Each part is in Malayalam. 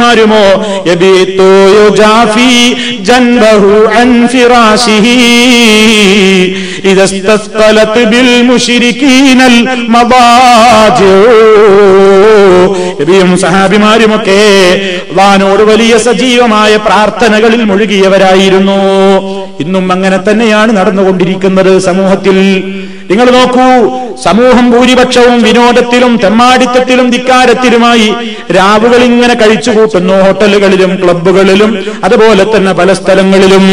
മാരുമോ യബീതു യുജാഫി ജൻബഹു അൻ ഫിറാശിഹി ഇദസ്തസ്ഖലത് ബിൽ മുശ്രികീനൽ മബാജി. നബിയും സഹാബിമാരുമൊക്കെ അല്ലാഹുവോട് വലിയ സജീവമായ പ്രാർത്ഥനകളിൽ മുഴുകിയവരായിരുന്നു. ഇന്നും അങ്ങനെ തന്നെയാണ് നടന്നുകൊണ്ടിരിക്കുന്നത് സമൂഹത്തിൽ. നിങ്ങൾ നോക്കൂ, സമൂഹം ഭൂരിപക്ഷവും വിനോദത്തിലും തെമ്മാടിത്തത്തിലും ധിക്കാരത്തിലുമായി രാവുകൾ ഇങ്ങനെ കഴിച്ചുകൂട്ടുന്നു. ഹോട്ടലുകളിലും ക്ലബ്ബുകളിലും അതുപോലെ തന്നെ പല സ്ഥലങ്ങളിലും.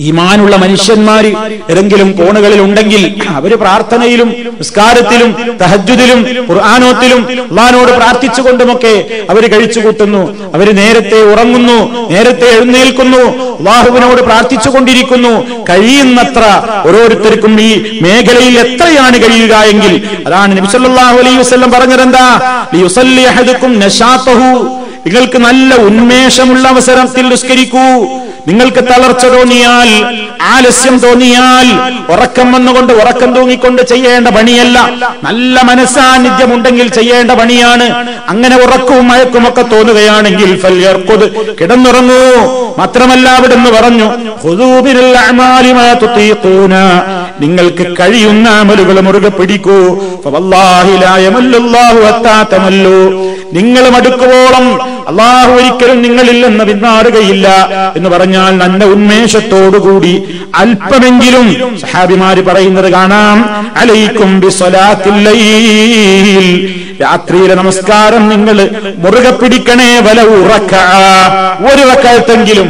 ഈമാനുള്ള മനുഷ്യന്മാര് ഏതെങ്കിലും കോണുകളിൽ ഉണ്ടെങ്കിൽ അവര് പ്രാർത്ഥനയിലും നിസ്കാരത്തിലും തഹജ്ജുദിലും ഖുർആനോത്തിലും അല്ലാഹുവോട് പ്രാർത്ഥിച്ചുകൊണ്ടുമൊക്കെ അവര് കഴിച്ചുകൂട്ടുന്നു. അവര് നേരത്തെ ഉറങ്ങുന്നു, നേരത്തെ എഴുന്നേൽക്കുന്നു, അല്ലാഹുവിനോട് പ്രാർത്ഥിച്ചുകൊണ്ടിരിക്കുന്നു. കഴിയുന്നത്ര ഓരോരുത്തർക്കും ഈ മേഖലയിൽ എത്രയാണ് കഴിയുക എങ്കിൽ അതാണ് നബി സല്ലല്ലാഹു അലൈഹി വസല്ലം പറഞ്ഞതെന്താ, ലിയുസല്ലി അഹദുക്കും നശാതഹു, നിങ്ങൾക്ക് നല്ല ഉന്മേഷമുള്ള അവസരത്തിൽ നിസ്കരിക്കൂ. നിങ്ങൾക്ക് തളർച്ച തോന്നിയാൽ, ആലസ്യം തോന്നിയാൽ, ഉറക്കം വന്നുകൊണ്ട് ഉറക്കം തൂങ്ങിക്കൊണ്ട് ചെയ്യേണ്ട പണിയല്ല, നല്ല മനസ്സാന്നിധ്യം ഉണ്ടെങ്കിൽ ചെയ്യേണ്ട പണിയാണ്. അങ്ങനെ ഉറക്കവും മയക്കുമൊക്കെ തോന്നുകയാണെങ്കിൽ ഫൽയർഖുദ്, കിടന്നുറങ്ങൂ. മാത്രമല്ല അവിടുന്ന് പറഞ്ഞു, ഖുദൂ ബിൽ അഅമാലി മാ തുതീഖൂന, നിങ്ങൾക്ക് കഴിയുന്ന അമലുകൾ മുറുകെ പിടിക്കൂ. ഫവല്ലാഹി ലാ യമല്ലല്ലാഹു ഹത്താ തമല്ലു, നിങ്ങൾ മടുക്കുവോളം അല്ലാഹു ഒരിക്കലും നിങ്ങളിൽ നിന്ന് പിന്മാറുകയില്ല എന്ന് പറഞ്ഞാൽ നല്ല ഉന്മേഷത്തോടുകൂടി അല്പമെങ്കിലും സഹാബിമാര് പറയുന്നത് കാണാം, അലൈക്കും ബിസ്സലാത്തിൽ ലൈൽ, രാത്രിയിലെ നമസ്കാരം നിങ്ങൾ മുറുകെ പിടിക്കണേ. വലൗ റക്അ, ഒരു റക്അത്തെങ്കിലും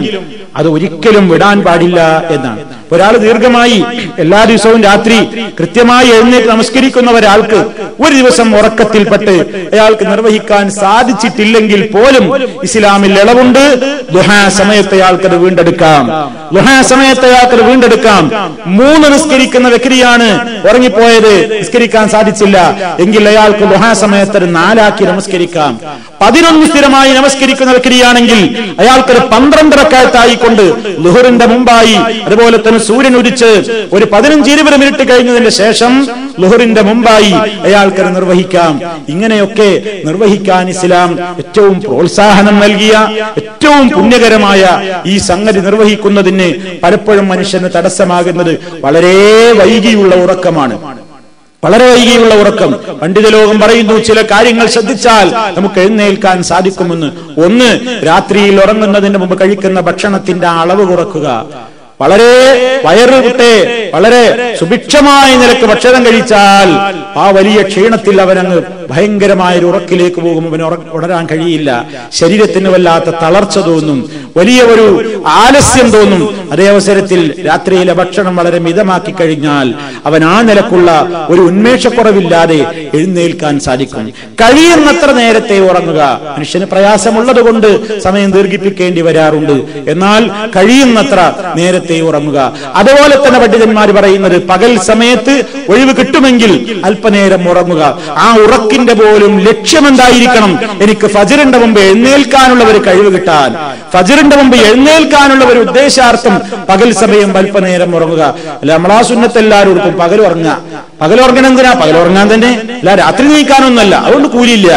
അത് ഒരിക്കലും വിടാൻ പാടില്ല എന്നാണ്. ഒരാൾ ദീർഘമായി എല്ലാ ദിവസവും രാത്രി കൃത്യമായി എഴുന്നേറ്റ് നമസ്കരിക്കുന്ന ഒരാൾക്ക് ഒരു ദിവസം ഉറക്കത്തിൽപ്പെട്ട് അയാൾക്ക് നിർവഹിക്കാൻ സാധിച്ചിട്ടില്ലെങ്കിൽ പോലും ഇസ്ലാമിൽ ഇളവുണ്ട്. ദുഹാ സമയത്ത് അയാൾക്കത് വീണ്ടെടുക്കാം. ദുഹാ സമയത്ത് അയാൾക്കത് വീണ്ടെടുക്കാം. 3 നിസ്കരിക്കുന്ന വ്യക്തിയാണ് ഉറങ്ങിപ്പോയത്, നിസ്കരിക്കാൻ സാധിച്ചില്ല എങ്കിൽ അയാൾക്ക് ദുഹാ സമയത്ത് 4 ആക്കി നമസ്കരിക്കാം. 11 സ്ഥിരമായി നമസ്കരിക്കുന്ന വ്യക്തിയാണെങ്കിൽ അയാൾക്കൊരു 12 റക്അത്തായിക്കൊണ്ട് ളുഹറിന്റെ മുമ്പായി, അതുപോലെ തന്നെ സൂര്യൻ ഉദിച്ച് ഒരു 15-20 മിനിറ്റ് കഴിഞ്ഞതിന് ശേഷം ളുഹറിന്റെ മുമ്പായി അയാൾക്കത് നിർവഹിക്കാം. ഇങ്ങനെയൊക്കെ നിർവഹിക്കാൻ ഇസ്ലാം ഏറ്റവും പ്രോത്സാഹനം നൽകിയ ഏറ്റവും പുണ്യകരമായ ഈ സംഗതി നിർവഹിക്കുന്നതിന് പലപ്പോഴും മനുഷ്യന് തടസ്സമാകുന്നത് വളരെ വൈകിയുള്ള ഉറക്കമാണ്. വളരെ വൈകിയുള്ള ഉറക്കം. പണ്ഡിത ലോകം പറയുന്നു, ചില കാര്യങ്ങൾ ശ്രദ്ധിച്ചാൽ നമുക്ക് എഴുന്നേൽക്കാൻ സാധിക്കുമെന്ന്. ഒന്ന്, രാത്രിയിൽ ഉറങ്ങുന്നതിന് മുമ്പ് കഴിക്കുന്ന ഭക്ഷണത്തിന്റെ അളവ് കുറക്കുക. വളരെ വയറ് വിട്ട് വളരെ സുഭിക്ഷമായ നിലക്ക് ഭക്ഷണം കഴിച്ചാൽ ആ വലിയ ക്ഷീണത്തിൽ അവനങ്ങ് ഭയങ്കരമായ ഒരു ഉറക്കിലേക്ക് പോകും. അവന് ഉണരാൻ കഴിയില്ല. ശരീരത്തിന് വല്ലാത്ത തളർച്ച തോന്നും, വലിയ ഒരു ആലസ്യം തോന്നും. അതേ അവസരത്തിൽ രാത്രിയിലെ ഭക്ഷണം വളരെ മിതമാക്കി കഴിഞ്ഞാൽ അവൻ ആ നിലക്കുള്ള ഒരു ഉന്മേഷക്കുറവില്ലാതെ എഴുന്നേൽക്കാൻ സാധിക്കും. കഴിയുന്നത്ര നേരത്തെ ഉറങ്ങുക. മനുഷ്യന് പ്രയാസമുള്ളത് കൊണ്ട് സമയം ദീർഘിപ്പിക്കേണ്ടി വരാറുണ്ട്. എന്നാൽ കഴിയുന്നത്ര നേരത്തെ ഉറങ്ങുക. അതുപോലെ തന്നെ പണ്ഡിതന്മാർ പറയുന്നത്, പകൽ സമയത്ത് ഒഴിവ് കിട്ടുമെങ്കിൽ അല്പനേരം ഉറങ്ങുക. ആ ഉറക്കിന്റെ പോലും ലക്ഷ്യമെന്തായിരിക്കണം? എനിക്ക് ഫജ്റിന്റെ മുമ്പ് എഴുന്നേൽക്കാനുള്ള ഒരു കഴിവ് കിട്ടാൻ, ഫജ്റിന്റെ മുമ്പ് എഴുന്നേൽക്കാനുള്ള ഒരു ഉദ്ദേശാർത്ഥം പകൽ സമയം അല്പനേരം ഉറങ്ങുക. അല്ല, നമ്മളാ സുന്നത്ത് എല്ലാവരും പകൽ ഉറങ്ങുക. പകൽ ഉറങ്ങണം എന്തിനാ? പകൽ ഉറങ്ങാൻ തന്നെ, അല്ല രാത്രി നീക്കാനൊന്നല്ല. അതുകൊണ്ട് കൂലിയില്ല.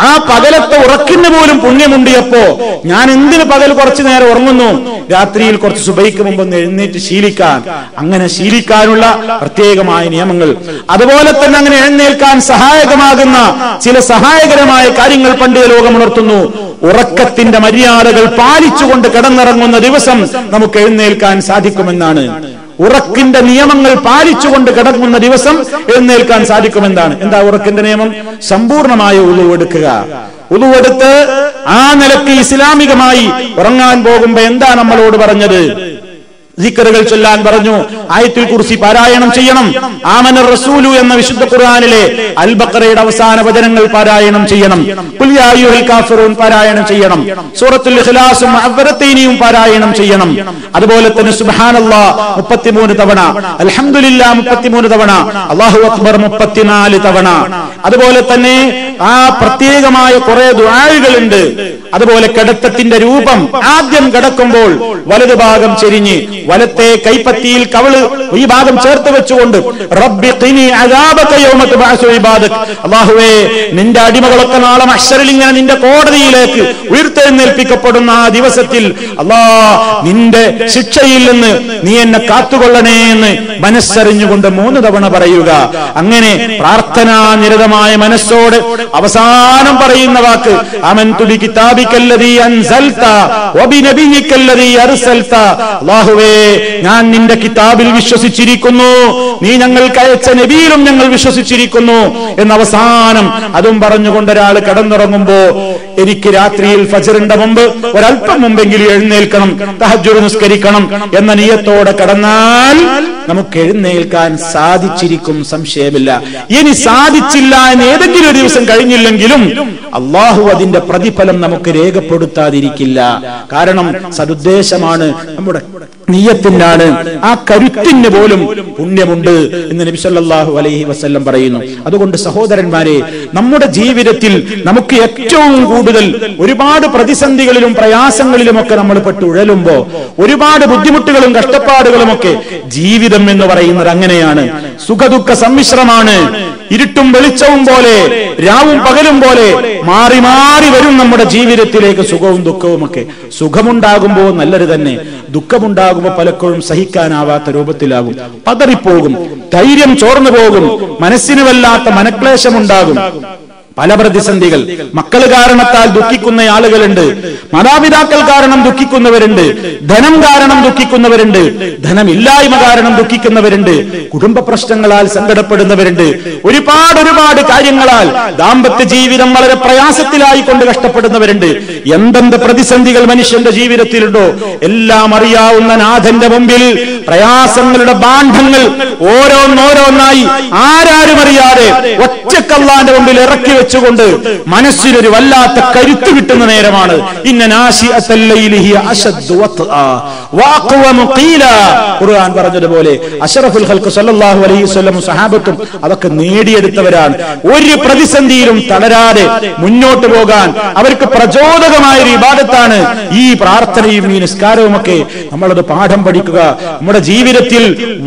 ആ പകലത്തെ ഉറക്കിന് പോലും പുണ്യമുണ്ട്. അപ്പോ ഞാൻ എന്തിന് പകൽ കുറച്ചു നേരം ഉറങ്ങുന്നു? രാത്രിയിൽ കുറച്ച് സുബഹിക്ക് മുമ്പ് എഴുന്നേറ്റ് ശീലിക്കാൻ. അങ്ങനെ ശീലിക്കാനുള്ള പ്രത്യേകമായ നിയമങ്ങൾ, അതുപോലെ തന്നെ അങ്ങനെ എഴുന്നേൽക്കാൻ സഹായകമാകുന്ന ചില സഹായകരമായ കാര്യങ്ങൾ പണ്ഡിത ലോകം ഉണർത്തുന്നു. ഉറക്കത്തിന്റെ മര്യാദകൾ പാലിച്ചുകൊണ്ട് കിടന്നിറങ്ങുന്ന ദിവസം നമുക്ക് എഴുന്നേൽക്കാൻ സാധിക്കുമെന്നാണ്. ഉറക്കിന്റെ നിയമങ്ങൾ പാലിച്ചുകൊണ്ട് കിടക്കുന്ന ദിവസം എഴുന്നേൽക്കാൻ സാധിക്കുമെന്നാണ്. എന്താ ഉറക്കിന്റെ നിയമം? സമ്പൂർണമായ ഉളു എടുക്കുക. ഉളു എടുത്ത് ആ നിലയ്ക്ക് ഇസ്ലാമികമായി ഉറങ്ങാൻ പോകുമ്പോ എന്താ നമ്മളോട് പറഞ്ഞത്? ദിക്റുകൾ ചൊല്ലാൻ പറഞ്ഞു. ആയത്തുൽ കുർസി പാരായണം ചെയ്യണം. ആമനർ റസൂലു എന്ന വിശുദ്ധ ഖുർആനിലെ അൽ ബഖറയുടെ അവസാന വചനങ്ങൾ പാരായണം ചെയ്യണം. ഖുൽ യാ അയ്യുഹൽ കാഫിറൂൻ പാരായണം ചെയ്യണം. സൂറത്തുൽ ഇഖ്ലാസും മുഅവ്വറത്തൈനിയും പാരായണം ചെയ്യണം. അതുപോലെ തന്നെ സുബ്ഹാനല്ലാഹ് 33 തവണ, അൽഹംദുലില്ലാഹ് 33 തവണ, അല്ലാഹു അക്ബർ 34 തവണ. അതുപോലെ തന്നെ ആ പ്രത്യേകമായ കുറെ ദുആകളുണ്ട്. അതുപോലെ കിടത്തത്തിന്റെ രൂപം, ആദ്യം കിടക്കുമ്പോൾ വലതു ഭാഗം ചെരിഞ്ഞ് വലത്തെ കൈപ്പത്തിയിൽ കവിള് ഈ ഭാഗം ചേർത്ത് വെച്ചുകൊണ്ട് റബ്ബി ഖിനി അദാബക യൗമ തുബഅസു ഇബാദക, അല്ലാഹുവേ നിന്റെ അടിമകളൊക്കെ നാളെ മഹ്ശറിൽ ഇങ്ങനെ നിന്റെ കോടതിയിലേക്ക് ഉയർത്തെഴുന്നേൽപ്പിക്കപ്പെടുന്ന ആ ദിവസത്തിൽ അല്ലാഹ് നിന്റെ ശിക്ഷയിൽ നിന്ന് നീ എന്നെ കാത്തുകൊള്ളണേ എന്ന് മനസ്സറിഞ്ഞുകൊണ്ട് 3 തവണ പറയുക. അങ്ങനെ പ്രാർത്ഥനാ നിരതമായ മനസ്സോട് അവസാനം പറയുന്ന വാക്ക് ആമൻതു ബി കിതാബിക്കല്ലദീ അൻസൽത വബി നബിയിക്കല്ലദീ അർസൽത, അല്ലാഹുവേ ഞാൻ നിന്റെ കിതാബിൽ വിശ്വസിച്ചിരിക്കുന്നു, നീ ഞങ്ങൾക്ക് അയച്ച നബിയിലും ഞങ്ങൾ വിശ്വസിച്ചിരിക്കുന്നു എന്ന അവസാനം അതും പറഞ്ഞുകൊണ്ട് ഒരാൾ കിടന്നുറങ്ങുമ്പോ എനിക്ക് രാത്രിയിൽ ഫജ്റിന്റെ മുമ്പ് ഒരല്പം മുമ്പെങ്കിലും എഴുന്നേൽക്കണം, തഹജ്ജുദ് നിസ്കരിക്കണം എന്ന നിയത്തോടെ കിടന്നാൽ നമുക്ക് എഴുന്നേൽക്കാൻ സാധിച്ചിരിക്കും, സംശയമില്ല. ഇനി സാധിച്ചില്ല എന്ന് ഏതെങ്കിലും ഒരു ദിവസം കഴിഞ്ഞില്ലെങ്കിലും അള്ളാഹു അതിന്റെ പ്രതിഫലം നമുക്ക് രേഖപ്പെടുത്താതിരിക്കില്ല. കാരണം സദുദ്ദേശമാണ്, നമ്മുടെ നിയ്യത്തിനാണ്. ആ കരുത്തിന് പോലും പുണ്യമുണ്ട് എന്ന് നബി സല്ലല്ലാഹു അലൈഹി വസല്ലം പറയുന്നു. അതുകൊണ്ട് സഹോദരന്മാരെ, നമ്മുടെ ജീവിതത്തിൽ നമുക്ക് ഏറ്റവും കൂടുതൽ ഒരുപാട് പ്രതിസന്ധികളിലും പ്രയാസങ്ങളിലും ഒക്കെ നമ്മൾ പെട്ടുഴലുമ്പോ, ഒരുപാട് ബുദ്ധിമുട്ടുകളും കഷ്ടപ്പാടുകളും ഒക്കെ, ജീവിതം എന്ന് പറയുന്നത് അങ്ങനെയാണ്. സുഖദുഃഖ സമ്മിശ്രമാണ്. ഇരുട്ടും വെളിച്ചവും പോലെ, രാവും പകലും പോലെ മാറി മാറി വരും നമ്മുടെ ജീവിതത്തിലേക്ക് സുഖവും ദുഃഖവും ഒക്കെ. സുഖമുണ്ടാകുമ്പോ നല്ലത് തന്നെ, ദുഃഖമുണ്ടാകുമ്പോൾ പലപ്പോഴും സഹിക്കാനാവാത്ത രൂപത്തിലാകും, പതറിപ്പോകും, ധൈര്യം ചോർന്നു പോകും, മനസ്സിന് വല്ലാത്ത മനക്ലേശമുണ്ടാകും. പല പ്രതിസന്ധികൾ, മക്കൾ കാരണത്താൽ ദുഃഖിക്കുന്ന ആളുകളുണ്ട്, മാതാപിതാക്കൾ കാരണം ദുഃഖിക്കുന്നവരുണ്ട്, ധനം കാരണം ദുഃഖിക്കുന്നവരുണ്ട്, ധനമില്ലായ്മ കാരണം ദുഃഖിക്കുന്നവരുണ്ട്, കുടുംബ പ്രശ്നങ്ങളാൽ സങ്കടപ്പെടുന്നവരുണ്ട്, ഒരുപാട് കാര്യങ്ങളാൽ ദാമ്പത്യ ജീവിതം വളരെ പ്രയാസത്തിലായി കൊണ്ട് കഷ്ടപ്പെടുന്നവരുണ്ട്. എന്തെന്ത് പ്രതിസന്ധികൾ മനുഷ്യന്റെ ജീവിതത്തിലുണ്ടോ എല്ലാം അറിയാവുന്ന നാഥന്റെ മുമ്പിൽ പ്രയാസങ്ങളുടെ ബാണ്ഡങ്ങൾ ഓരോന്നോരോന്നായി ആരാരും അറിയാതെ ഒറ്റക്കല്ലാന്റെ മുമ്പിൽ ഇറക്കി വെച്ചുകൊണ്ട് മനസ്സിനൊരു വല്ലാത്ത കരുത്ത് കിട്ടുന്ന നേരമാണ്. ഖുർആൻ പറഞ്ഞതുപോലെ അഷ്റഫുൽ ഖൽഖ് സല്ലല്ലാഹു അലൈഹി വസല്ലം സഹാബത്തും അതൊക്കെ നേടിയെടുത്തവരാണ്. ഒരു പ്രതിസന്ധിയിലും തളരാതെ മുന്നോട്ട് പോകാൻ അവർക്ക് പ്രചോദകമായ ഒരു ഇബാദത്താണ് ഈ പ്രാർത്ഥനയും ഈ നിസ്കാരവും ഒക്കെ. നമ്മളത് പാഠം പഠിക്കുക. നമ്മുടെ ജീവിതത്തിൽ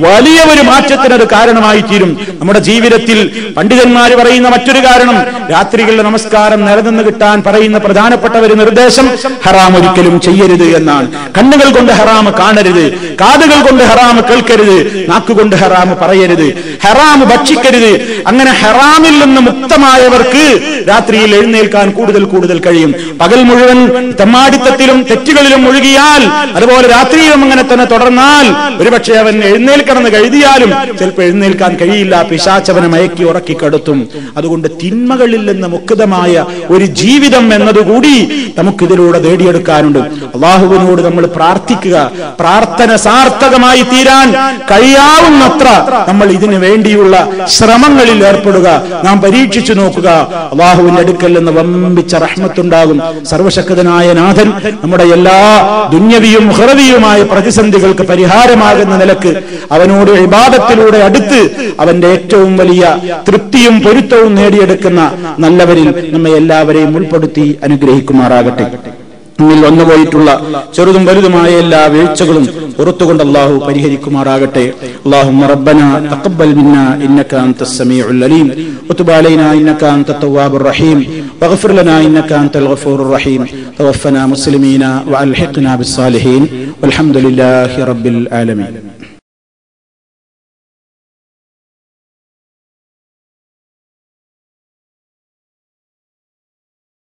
വലിയ ഒരു മാറ്റത്തിന് അത് കാരണമായി തീരും. നമ്മുടെ ജീവിതത്തിൽ പണ്ഡിതന്മാർ പറയുന്ന മറ്റൊരു കാരണം, രാത്രികളിലെ നമസ്കാരം നിലനിന്ന് കിട്ടാൻ പറയുന്ന പ്രധാനപ്പെട്ട ഒരു നിർദ്ദേശം ഹറാം ഒരിക്കലും ചെയ്യരുത് എന്നാണ്. കണ്ണുകൾ കൊണ്ട് ഹറാം കാണരുത്, കാതുകൾ കൊണ്ട് ഹറാം കേൾക്കരുത്, നാക്കുകൊണ്ട് ഹറാം പറയരുത്, ഹറാം ഭക്ഷിക്കരുത്. അങ്ങനെ ഹറാമിൽ നിന്ന് മുക്തമായവർക്ക് രാത്രിയിൽ എഴുന്നേൽക്കാൻ കൂടുതൽ കഴിയും. പകൽ മുഴുവൻ തെമ്മാടിത്തത്തിലും തെറ്റുകളിലും മുഴുകിയാൽ, അതുപോലെ രാത്രിയിലും അങ്ങനെ തന്നെ തുടർന്നാൽ ഒരുപക്ഷെ അവൻ എഴുന്നേൽക്കണമെന്ന് കരുതിയാലും ചിലപ്പോൾ എഴുന്നേൽക്കാൻ കഴിയില്ല. പിശാചവനെ മയക്കി ഉറക്കി കെടുത്തും. അതുകൊണ്ട് തിന്മകളിൽ നിന്ന് മുക്തമായ ഒരു ജീവിതം എന്നതുകൂടി നമുക്കിതിലൂടെ നേടിയെടുക്കാനുണ്ട്. അള്ളാഹുവിനോട് നമ്മൾ പ്രാർത്ഥിക്കുക. പ്രാർത്ഥന സാർത്ഥകമായി തീരാൻ കഴിയാവുന്നത്ര നമ്മൾ ഇതിനു വേണ്ടിയുള്ള ശ്രമങ്ങളിൽ ഏർപ്പെടുക. നാം പരീക്ഷിച്ചു നോക്കുക. അള്ളാഹുവിന്റെ അടുക്കൽ നിന്ന് വമ്പിച്ച റഹ്മത്തുണ്ടാകും. സർവശക്തനായ നാഥൻ നമ്മുടെ എല്ലാ ദുന്യവിയും ഉഖ്റവിയുമായ പ്രതിസന്ധികൾക്ക് പരിഹാരമാകുന്ന നിലക്ക് അവനോട് ഇബാദത്തിലൂടെ അടുത്ത് അവന്റെ ഏറ്റവും വലിയ തൃപ്തിയും പൊരുത്തവും നേടിയെടുക്കുന്ന നല്ലവരിൽ നമ്മെ എല്ലാവരെയും ഉൾപ്പെടുത്തി അനുഗ്രഹിക്കുമാറാകട്ടെ. നമ്മിൽ വന്നുപോയിട്ടുള്ള ചെറുതും വലുതുമായ എല്ലാ വീഴ്ചകളും പുറത്തുകൊണ്ട് അല്ലാഹു പരിഹരിക്കുമാറാകട്ടെ. അല്ലാഹുമ്മ റബ്ബനാ തഖബ്ബൽ മിന്നാ ഇന്നക അൻതസ് സമീഉൽ അലീം വതുബ് അലൈനാ ഇന്നക അൻതത് തവ്വാബുർ റഹീം വഗ്ഫിർ ലനാ ഇന്നക അൻതൽ ഗഫൂറുർ റഹീം തവഫനാ മുസ്ലിമീന വഅൽഹിഖ്നാ ബിസ്സാലിഹീൻ വൽഹംദുലില്ലാഹി റബ്ബിൽ ആലമീൻ.